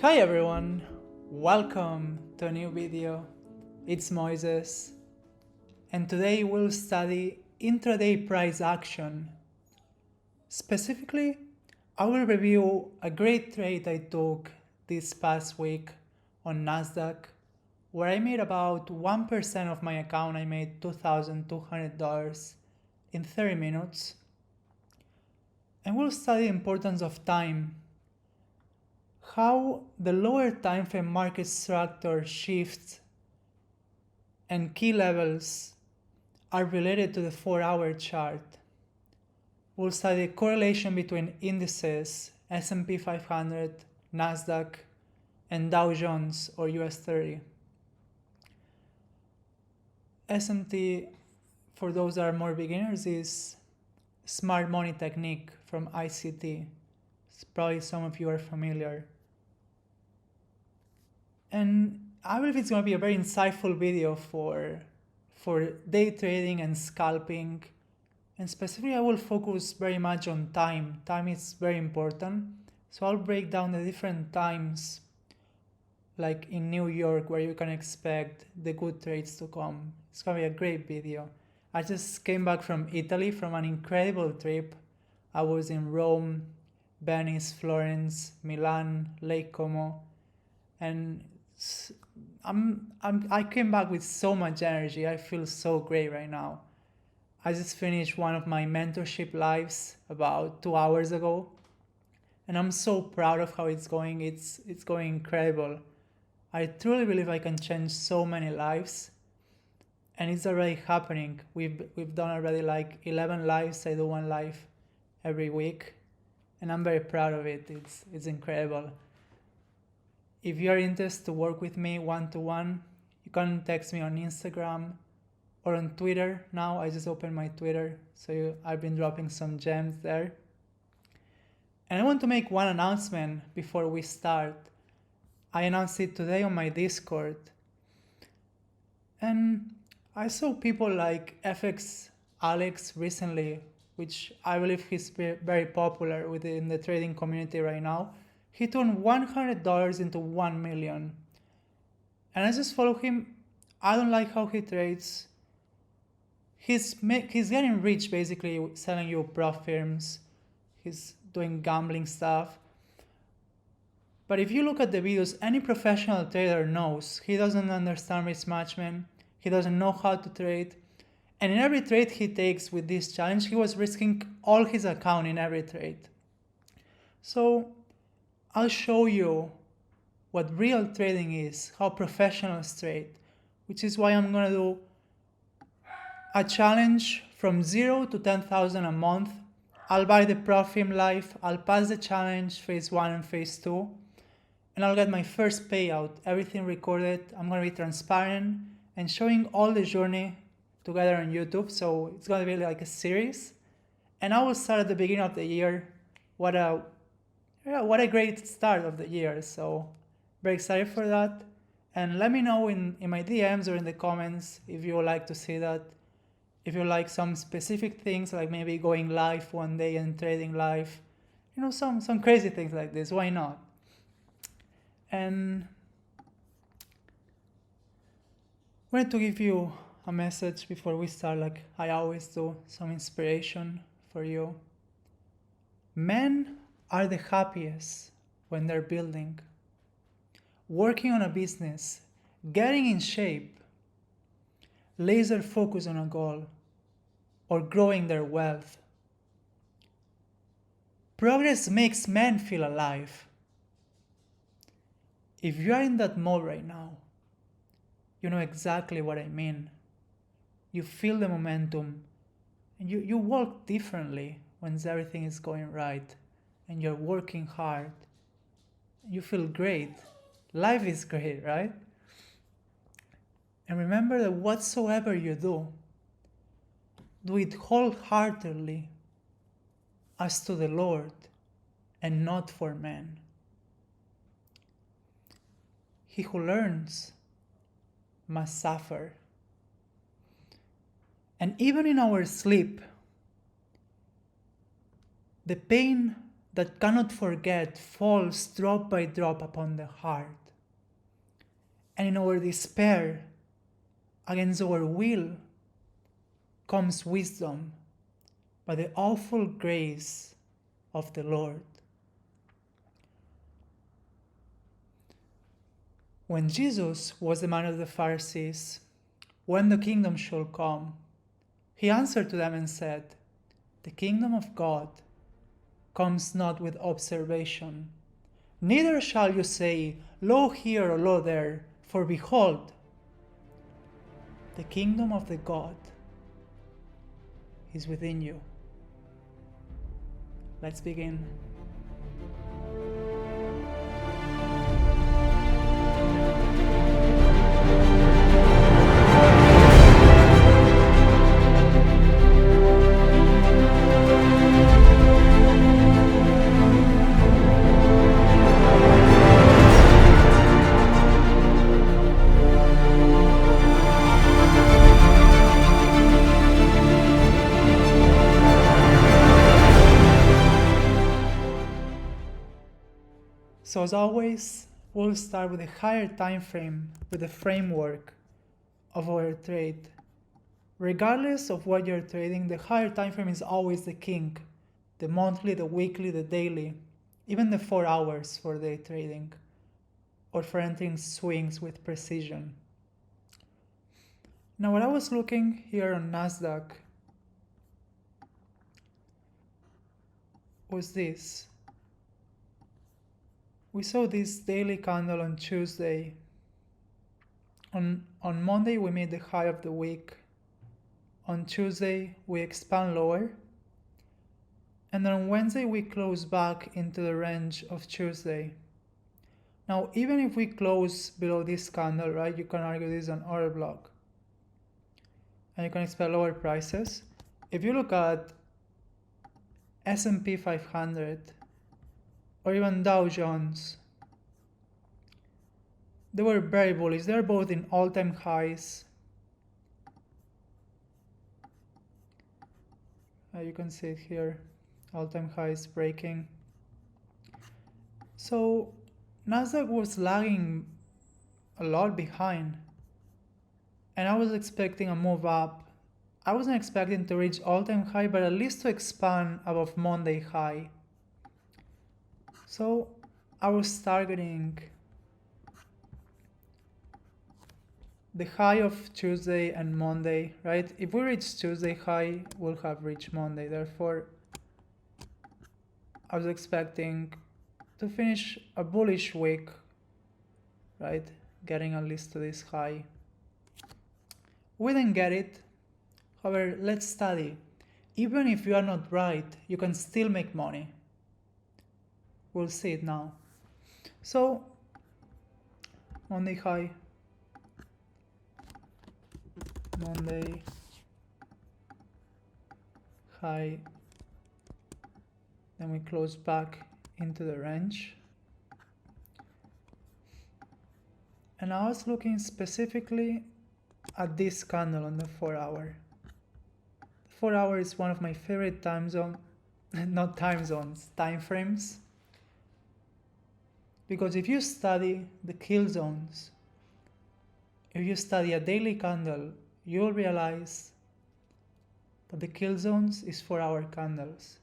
Hi everyone, welcome to a new video. It's Moises, and today we'll study intraday price action. Specifically, I will review a great trade I took this past week on Nasdaq, where I made about 1% of my account. I made $2,200 in 30 minutes. And we'll study the importance of time, how the lower time frame market structure shifts and key levels are related to the 4-hour chart. We'll study the correlation between indices, S&P 500, Nasdaq, and Dow Jones or US 30. S&P, for those that are more beginners, is smart money technique from ICT. Probably some of you are familiar. And I believe it's going to be a very insightful video for day trading and scalping. And specifically, I will focus very much on time. Time is very important. So I'll break down the different times, like in New York, where you can expect the good trades to come. It's going to be a great video. I just came back from Italy from an incredible trip. I was in Rome, Venice, Florence, Milan, Lake Como, and I came back with so much energy. I feel so great right now. I just finished one of my mentorship lives about 2 hours ago, and I'm so proud of how it's going. It's going incredible. I truly believe I can change so many lives, and it's already happening. We've done already like 11 lives. I do one live every week, and I'm very proud of it. It's incredible. If you are interested to work with me one-to-one, you can text me on Instagram or on Twitter. Now I just opened my Twitter, so I've been dropping some gems there. And I want to make one announcement before we start. I announced it today on my Discord. And I saw people like FX Alex recently, which I believe he's very popular within the trading community right now. He turned $100 into 1 million. And I just follow him. I don't like how he trades. He's getting rich basically selling you prop firms. He's doing gambling stuff. But if you look at the videos, any professional trader knows he doesn't understand risk management. He doesn't know how to trade. And in every trade he takes with this challenge, he was risking all his account in every trade. So I'll show you what real trading is, how professionals trade, which is why I'm gonna do a challenge from 0 to 10,000 a month. I'll buy the Profim Life, I'll pass the challenge phase 1 and phase 2, and I'll get my first payout, everything recorded. I'm gonna be transparent and showing all the journey together on YouTube, so it's gonna be like a series. And I will start at the beginning of the year. What a great start of the year. So very excited for that. And let me know in my DMs or in the comments if you would like to see that. If you like some specific things, like maybe going live one day and trading live, some crazy things like this. Why not? And I wanted to give you a message before we start, like I always do, some inspiration for you. Men are the happiest when they're building, working on a business, getting in shape, laser focus on a goal, or growing their wealth. Progress makes men feel alive. If you are in that mode right now, you know exactly what I mean. You feel the momentum, and you walk differently when everything is going right. And you're working hard, you feel great. Life is great, right? And remember that whatsoever you do it wholeheartedly as to the Lord and not for men. He who learns must suffer. And even in our sleep, the pain that cannot forget falls drop by drop upon the heart. And in our despair, against our will, comes wisdom by the awful grace of the Lord. When Jesus was the man of the Pharisees, when the kingdom shall come, he answered to them and said, "The kingdom of God comes not with observation, neither shall you say, Lo here or lo there, for behold, the kingdom of the God is within you." Let's begin. So as always, we'll start with a higher time frame, with the framework of our trade. Regardless of what you're trading, the higher time frame is always the king. The monthly, the weekly, the daily, even the 4 hours for day trading, or for entering swings with precision. Now, what I was looking here on NASDAQ was this. We saw this daily candle on Tuesday. On Monday, we made the high of the week. On Tuesday, we expand lower. And then on Wednesday, we close back into the range of Tuesday. Now, even if we close below this candle, right, you can argue this is an order block. And you can expect lower prices. If you look at S&P 500, or even Dow Jones, they were very bullish. They're both in all-time highs. You can see it here, all-time highs breaking. So NASDAQ was lagging a lot behind, and I was expecting a move up. I wasn't expecting to reach all-time high, but at least to expand above Monday high. So I was targeting the high of Tuesday and Monday, right? If we reach Tuesday high, we'll have reached Monday. Therefore, I was expecting to finish a bullish week, right? Getting at least to this high. We didn't get it. However, let's study. Even if you are not right, you can still make money. We'll see it now. So, Monday high, Monday high, then we close back into the range. And I was looking specifically at this candle on the 4 hour. 4 hour is one of my favorite time frames. Because if you study the kill zones, if you study a daily candle, you'll realize that the kill zones is 4 hour candles.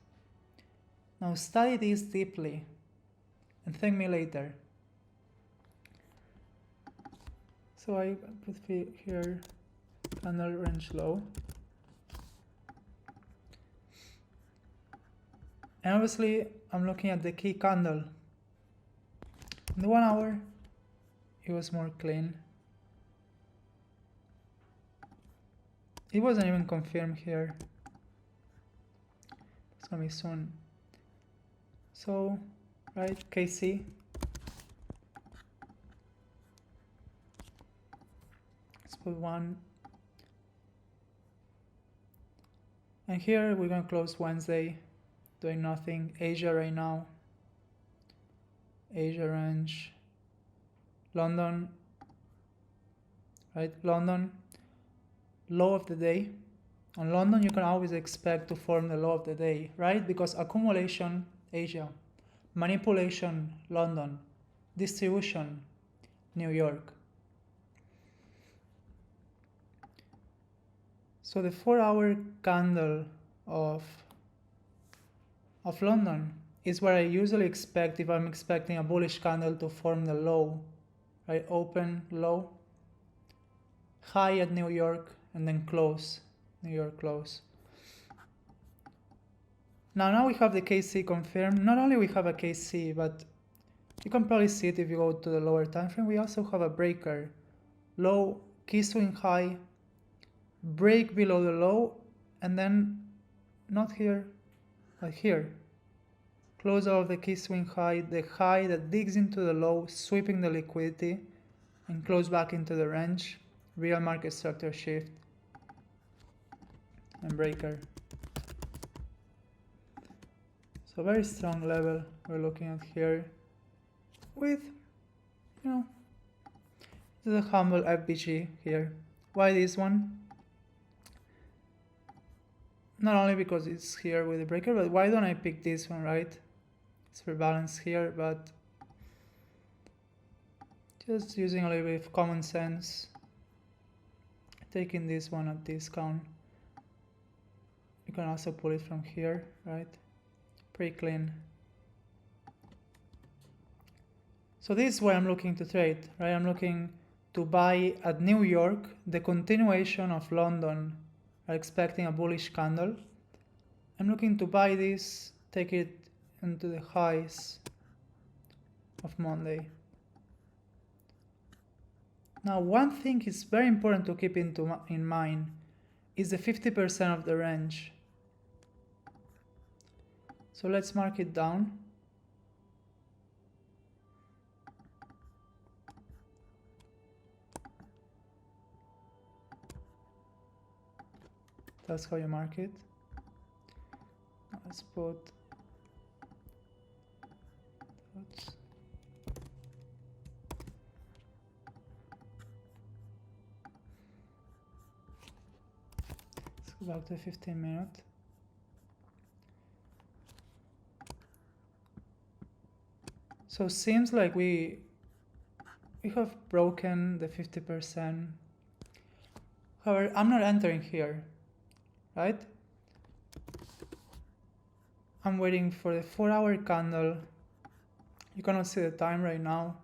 Now study this deeply and thank me later. So I put here candle range low. And obviously I'm looking at the key candle. In the 1 hour, it was more clean. It wasn't even confirmed here. It's gonna be soon. So, right, KC. Let's put 1. And here we're gonna close Wednesday, doing nothing. Asia right now. Asia range, London, right? London, low of the day. On London, you can always expect to form the low of the day, right? Because accumulation, Asia, manipulation, London, distribution, New York. So the 4-hour candle of London is what I usually expect if I'm expecting a bullish candle to form the low, right? Open, low, high at New York, and then close, New York close. Now we have the KC confirmed. Not only we have a KC, but you can probably see it if you go to the lower time frame. We also have a breaker, low, key swing high, break below the low, and then not here, but here. Close out of the key swing high, the high that digs into the low, sweeping the liquidity, and close back into the range. Real market structure shift and breaker. So very strong level we're looking at here with, this is a humble FBG here. Why this one? Not only because it's here with the breaker, but why don't I pick this one, right? It's rebalanced here, but just using a little bit of common sense, taking this one at discount. You can also pull it from here, right? Pretty clean. So this is where I'm looking to trade, right? I'm looking to buy at New York, the continuation of London. I'm expecting a bullish candle. I'm looking to buy this, take it into the highs of Monday. Now, one thing is very important to keep in mind is the 50% of the range. So let's mark it down. That's how you mark it. Let's put let's go back to 15 minutes. So seems like we have broken the 50%. However, I'm not entering here, right? I'm waiting for the 4-hour candle. You cannot see the time right now,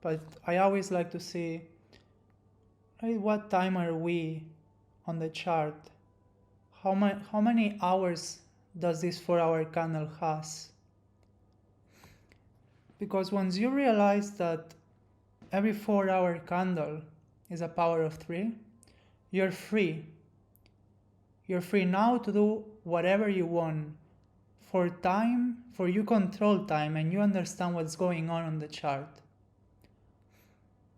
but I always like to see, right, what time are we on the chart? How many hours does this 4-hour candle has? Because once you realize that every 4-hour candle is a power of 3, you're free. You're free now to do whatever you want. For time, for you control time and you understand what's going on the chart.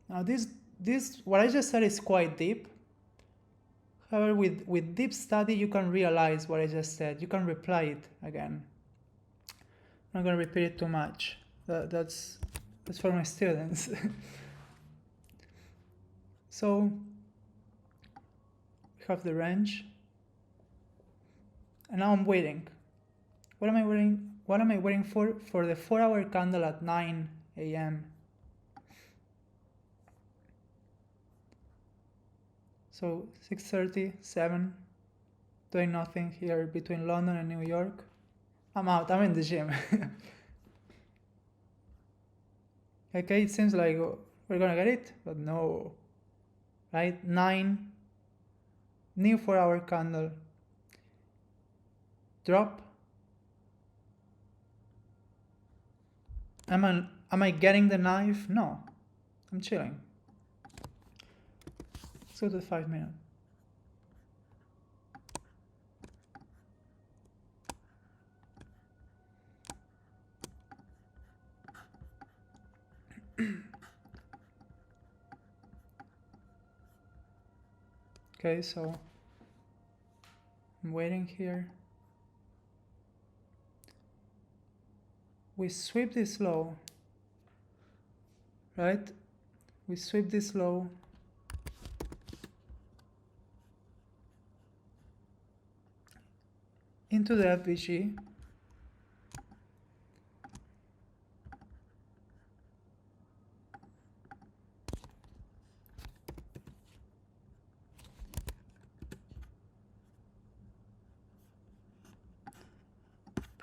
Now this what I just said is quite deep. However, with deep study, you can realize what I just said. You can reply it again. I'm not going to repeat it too much. That's for my students. So we have the range, and now I'm waiting. What am I waiting? What am I waiting for? For the 4-hour candle at 9 a.m. So 6:30, 7, doing nothing here between London and New York. I'm out. I'm in the gym. Okay, it seems like we're gonna get it, but no. Right? 9, new 4-hour candle. Drop. Am I getting the knife? No. I'm chilling. Let's go to the 5 minute. Okay, so I'm waiting here. We sweep this low, right? We sweep this low. Into the FBG.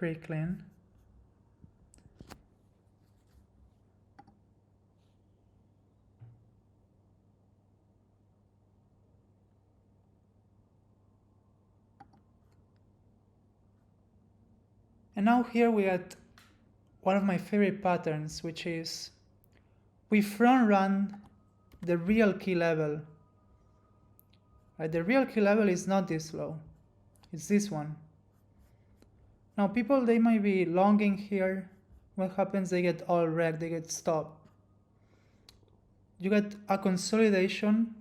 pretty clean. And now here we got one of my favorite patterns, which is we front run the real key level. Right? The real key level is not this low, it's this one. Now people, they might be longing here. What happens? They get all wrecked, they get stopped. You get a consolidation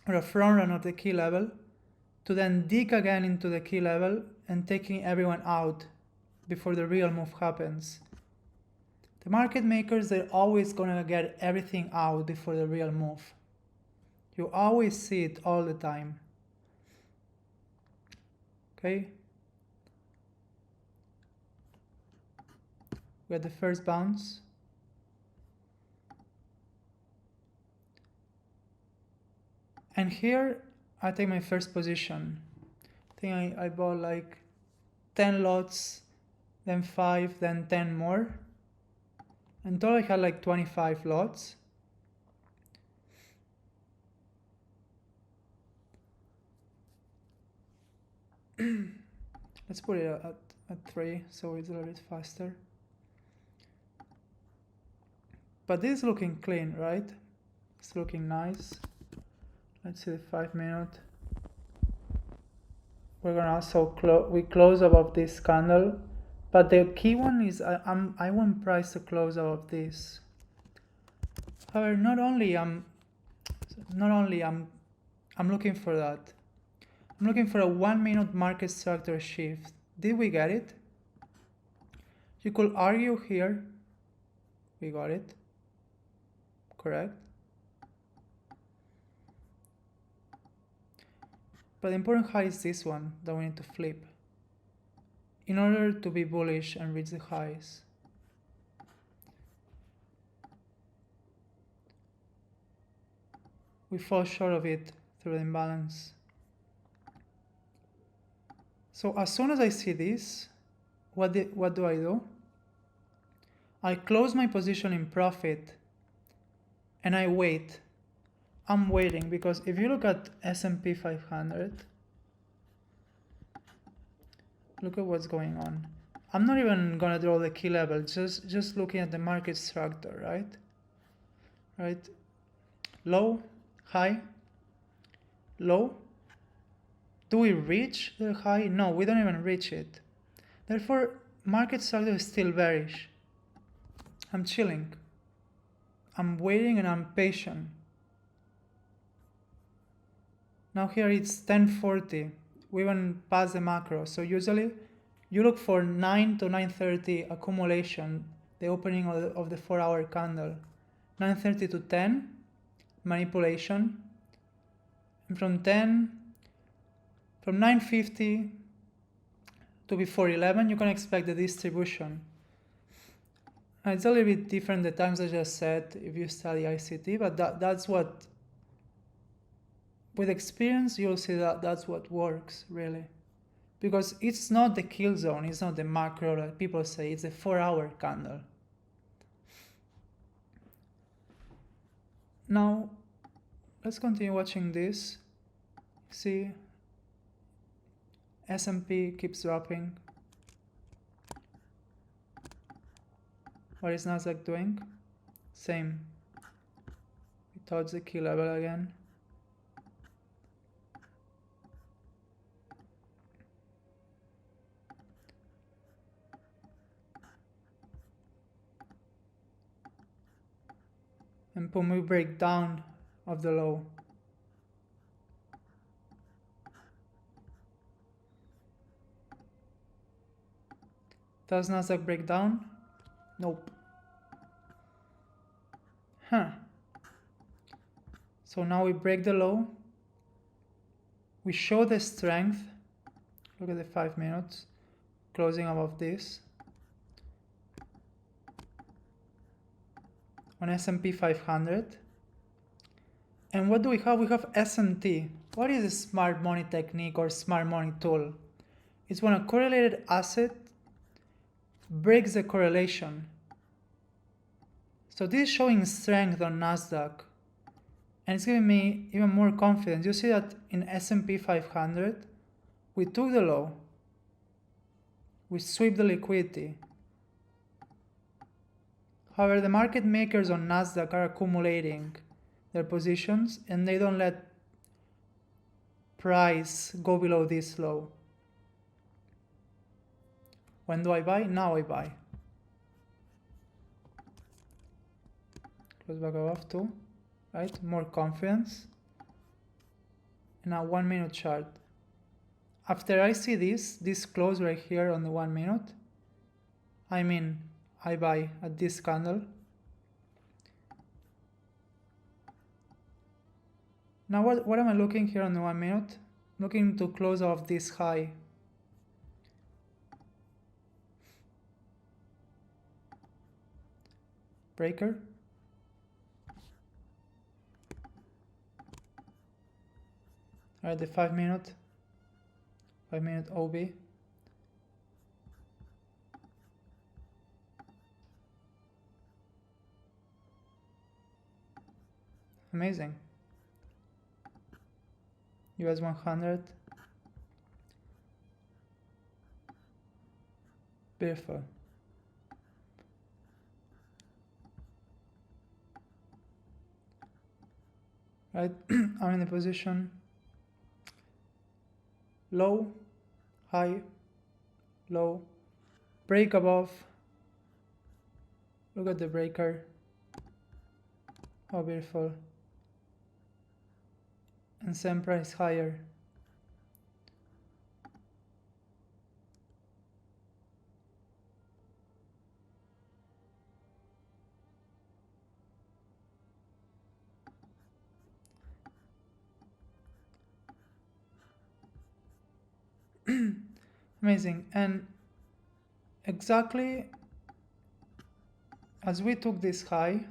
or a front run of the key level to then dig again into the key level and taking everyone out before the real move happens. The market makers, they're always gonna get everything out before the real move. You always see it all the time. Okay? We had the first bounce. And here I take my first position. I think I bought like 10 lots, then 5, then 10 more. Until I had like 25 lots. Let's put it at 3 so it's a little bit faster. But this is looking clean, right? It's looking nice. Let's see the 5 minute. We're gonna also close above this candle, but the key one is I want price to close above this. However, not only I'm looking for that. I'm looking for a 1 minute market structure shift. Did we get it? You could argue here. We got it. Correct. But the important high is this one that we need to flip in order to be bullish and reach the highs. We fall short of it through the imbalance. So as soon as I see this, what do I do? I close my position in profit and I wait. I'm waiting because if you look at S&P 500, look at what's going on. I'm not even gonna draw the key level, just looking at the market structure, right? Right? Low, high, low. Do we reach the high? No, we don't even reach it. Therefore, market structure is still bearish. I'm chilling. I'm waiting and I'm patient. Now here it's 10:40. We went past the macro. So usually you look for 9 to 9:30 accumulation, the opening of the 4-hour candle. 9:30 to 10, manipulation. And from 9:50 to before 11, you can expect the distribution. And it's a little bit different the times I just said if you study ICT, but that's what, with experience, you'll see that that's what works, really. Because it's not the kill zone, it's not the macro that people say, it's a 4-hour candle. Now, let's continue watching this. See, S&P keeps dropping. What is Nasdaq doing? Same. We touch the key level again. And boom, we break down of the low. Does Nasdaq break down? Nope. So now we break the low. We show the strength. Look at the 5 minutes. Closing above this. On S&P 500. And what do we have? We have S&T. What is a smart money technique or smart money tool? It's when a correlated asset breaks the correlation. So this is showing strength on Nasdaq, and it's giving me even more confidence. You see that in S&P 500, we took the low, we sweep the liquidity. However, the market makers on Nasdaq are accumulating their positions, and they don't let price go below this low. When do I buy? Now I buy. Close back above too, right? More confidence. And now 1 minute chart. After I see this close right here on the 1 minute, I buy at this candle. Now what am I looking here on the 1 minute? Looking to close off this high. Breaker. Alright, the 5 minute OB. Amazing. US 100. Beautiful. Right, I'm in the position. Low, high, low, break above. Look at the breaker. How beautiful. And same price higher. Amazing. And exactly as we took this high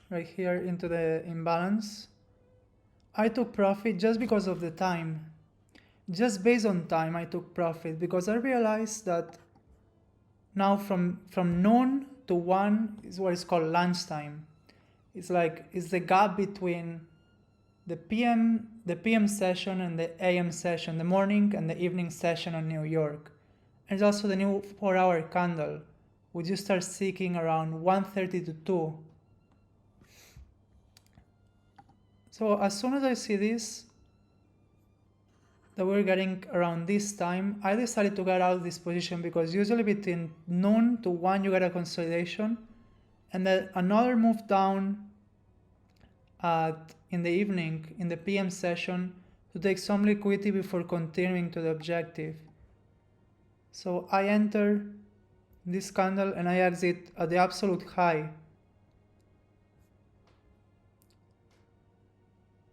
right here into the imbalance, I took profit just because of the time. Just based on time, I took profit because I realized that now from noon to 1 is what is called lunchtime. It's the gap between the PM session and the AM session, the morning and the evening session in New York. And it's also the new 4-hour candle, which you start seeking around 1:30 to 2. So as soon as I see this, that we're getting around this time, I decided to get out of this position because usually between noon to 1 you get a consolidation, and then another move down in the evening, in the PM session, to take some liquidity before continuing to the objective. So I enter this candle and I exit at the absolute high,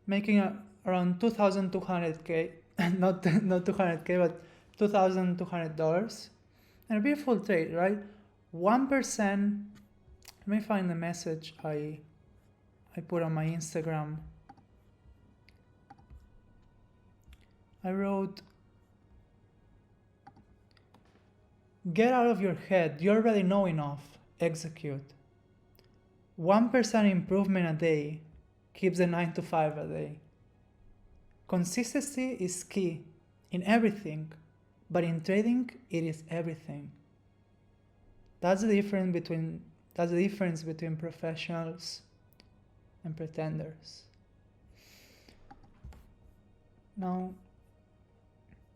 making around 2,200K, not 200K, but $2,200. And a beautiful trade, right? 1%, let me find the message I put on my Instagram. I wrote, get out of your head, you already know enough, execute. 1% improvement a day keeps the 9 to 5 a day. Consistency is key in everything, but in trading, it is everything. That's the difference between professionals and pretenders. Now,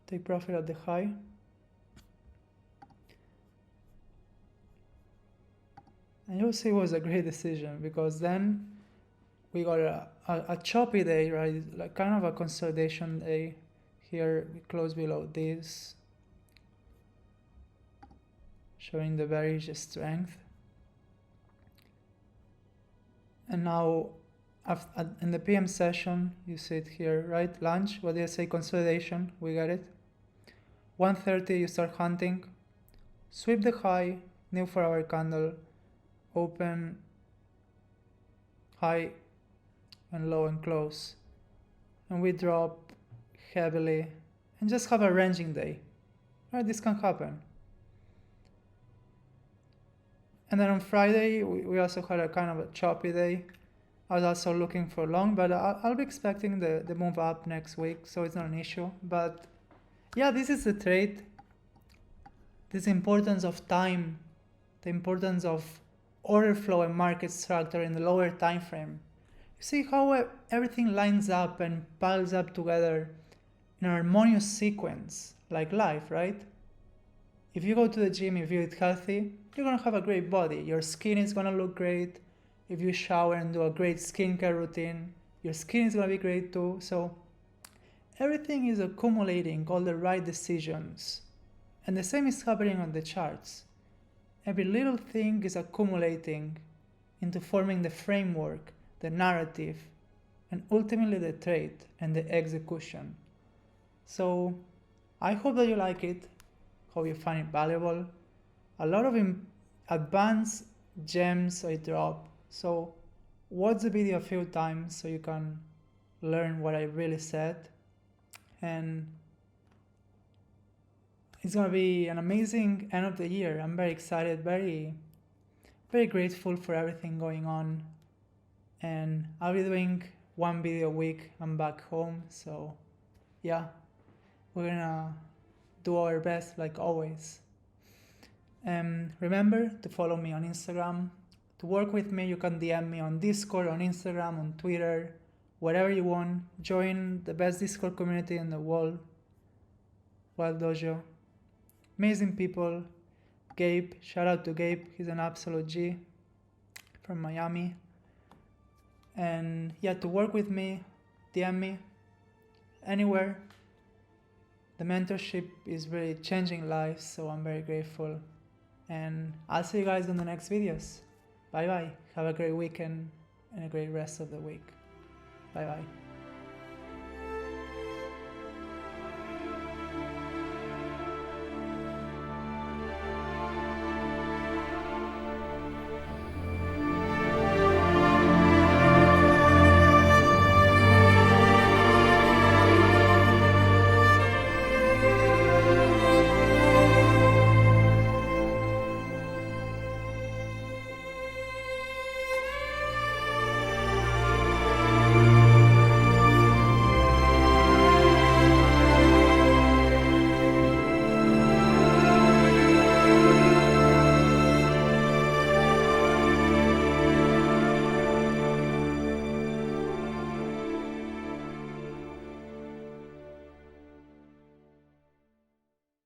take profit at the high. And you'll see it was a great decision because then we got a choppy day, right? Like kind of a consolidation day. Here we close below this, showing the bearish strength. And now in the PM session, you see it here, right? Lunch, what do you say? Consolidation, we got it. 1:30, you start hunting. Sweep the high, new 4-hour candle, open, high and low and close. And we drop heavily and just have a ranging day. Right, this can happen. And then on Friday, we also had a kind of a choppy day. I was also looking for long, but I'll be expecting the move up next week, so it's not an issue. But yeah, this is the trade. This importance of time, the importance of order flow and market structure in the lower time frame. You see how everything lines up and piles up together in an harmonious sequence, like life, right? If you go to the gym, if you eat healthy, you're gonna have a great body. Your skin is gonna look great. If you shower and do a great skincare routine, your skin is gonna be great too. So everything is accumulating all the right decisions. And the same is happening on the charts. Every little thing is accumulating into forming the framework, the narrative, and ultimately the trade and the execution. So I hope that you like it, hope you find it valuable. A lot of advanced gems I drop. So watch the video a few times so you can learn what I really said. And it's gonna be an amazing end of the year. I'm very excited, very grateful for everything going on. And I'll be doing one video a week. I'm back home, so yeah, we're gonna do our best like always. Remember to follow me on Instagram. To work with me, you can DM me on Discord, on Instagram, on Twitter, whatever you want. Join the best Discord community in the world, Wild Dojo. Amazing people. Gabe, shout out to Gabe, he's an absolute G from Miami. And yeah, to work with me, DM me anywhere. The mentorship is really changing lives, so I'm very grateful. And I'll see you guys in the next videos. Bye bye. Have a great weekend and a great rest of the week. Bye bye.